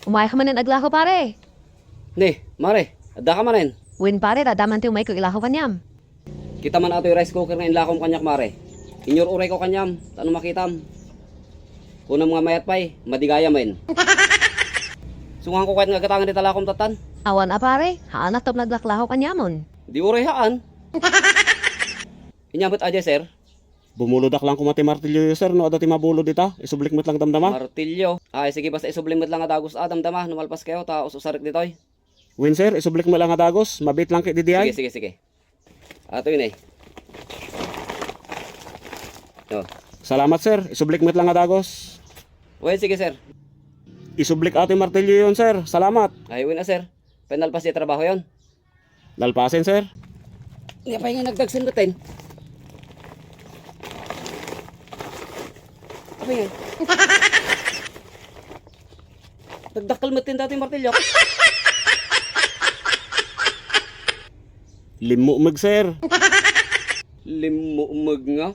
Umay ka manin aglaho pare. Ne, mare, adda ka manin. Win pare, dadaman ti umay ko ilaho kanyam. Kita man ato yung rice cooker nga inlakom kanyak mare. Inyor uray ko kanyam, tano makitam. Kunam nga mayat pay, madigaya men. Sungan ko kahit nga gatangan di talakom tatan. Awan a pare, haan na top naglaklaho kanyamon. Di uray haan. Inyabot aja sir. Bumulodak lang kumati martilyo sir, no ada ti mabulod ita. Isublik mo't lang damdama. Martilyo. Ay sige basta isublimot lang nga dagos dama, numalpas kayo ta usarik ditoy. Win sir, isublik mo lang nga dagos. Mabit lang kay didiay. Sige. Ato yun eh. Oh. Salamat sir, isublik mo't lang nga dagos. Well, sige sir. Isublik ati martilyo yun sir. Salamat. Ay, win na sir. Penalpas di trabaho yon. Lalpasin sir. Hindi pa yung nagdagsin batin. Apa yan? Nagdakal matin dati yung martilyo. Limo mag sir. Limuumag nga.